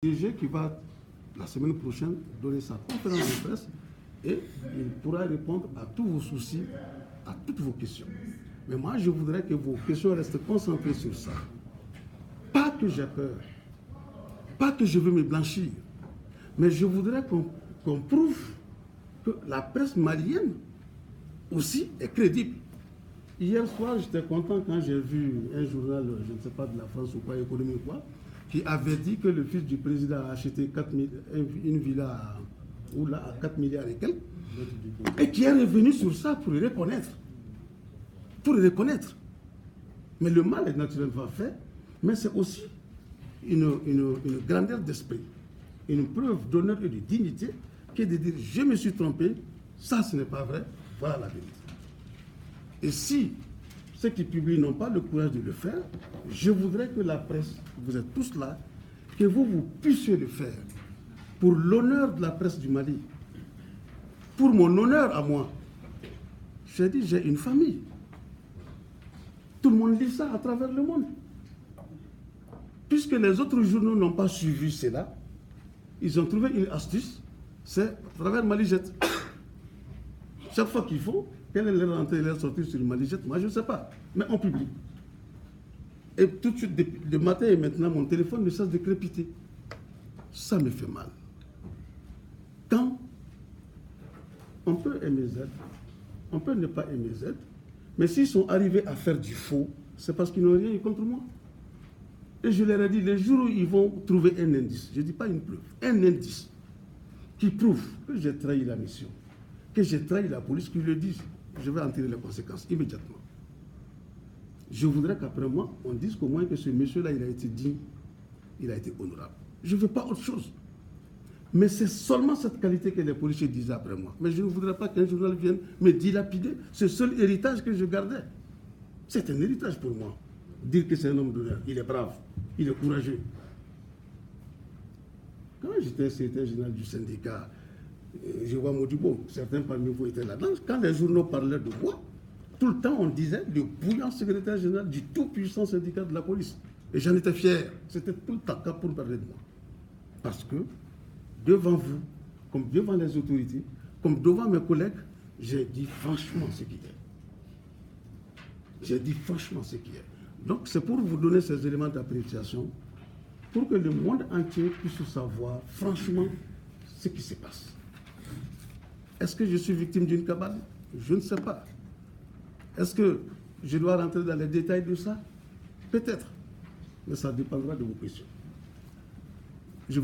DG qui va, la semaine prochaine, donner sa conférence de presse et il pourra répondre à tous vos soucis, à toutes vos questions. Mais moi, je voudrais que vos questions restent concentrées sur ça. Pas que j'ai peur, pas que je veux me blanchir, mais je voudrais qu'on prouve que la presse malienne aussi est crédible. Hier soir, j'étais content quand j'ai vu un journal, je ne sais pas de la France ou quoi, économie ou quoi, qui avait dit que le fils du président a acheté une villa à 4 milliards et quelques, et qui est revenu sur ça pour le reconnaître. Pour le reconnaître. Mais le mal est naturellement fait, mais c'est aussi une grandeur d'esprit, une preuve d'honneur et de dignité, qui est de dire je me suis trompé, ça ce n'est pas vrai, voilà la vérité. Et si ceux qui publient n'ont pas le courage de le faire, je voudrais que la presse, vous êtes tous là, que vous puissiez le faire pour l'honneur de la presse du Mali, pour mon honneur à moi. J'ai dit, j'ai une famille. Tout le monde lit ça à travers le monde. Puisque les autres journaux n'ont pas suivi cela, ils ont trouvé une astuce, c'est à travers Malijet. Chaque fois qu'il faut, quelle est leur entrée et leur sortie sur Malijet, moi je ne sais pas, mais on publie. Et tout de suite, le matin et maintenant, mon téléphone ne cesse de crépiter. Ça me fait mal. Quand on peut aimer Z, on peut ne pas aimer Z, mais s'ils sont arrivés à faire du faux, c'est parce qu'ils n'ont rien eu contre moi. Et je leur ai dit, les jours où ils vont trouver un indice, je ne dis pas une preuve, un indice qui prouve que j'ai trahi la mission, que j'ai trahi la police, qu'ils le disent, je vais en tirer les conséquences immédiatement. Je voudrais qu'après moi, on dise qu'au moins que ce monsieur-là, il a été digne, il a été honorable. Je ne veux pas autre chose. Mais c'est seulement cette qualité que les policiers disaient après moi. Mais je ne voudrais pas qu'un journal vienne me dilapider ce seul héritage que je gardais. C'est un héritage pour moi. Dire que c'est un homme d'honneur, il est brave, il est courageux. Quand j'étais secrétaire général du syndicat, je vois Modibo, certains parmi vous étaient là-dedans, quand les journaux parlaient de moi, tout le temps on disait le bouillant secrétaire général du tout-puissant syndicat de la police. Et j'en étais fier. C'était tout le temps pour parler de moi. Parce que devant vous, comme devant les autorités, comme devant mes collègues, j'ai dit franchement ce qui est. J'ai dit franchement ce qui est. Donc c'est pour vous donner ces éléments d'appréciation, pour que le monde entier puisse savoir franchement ce qui se passe. Est-ce que je suis victime d'une cabale? Je ne sais pas. Est-ce que je dois rentrer dans les détails de ça? Peut-être. Mais ça dépendra de vos questions.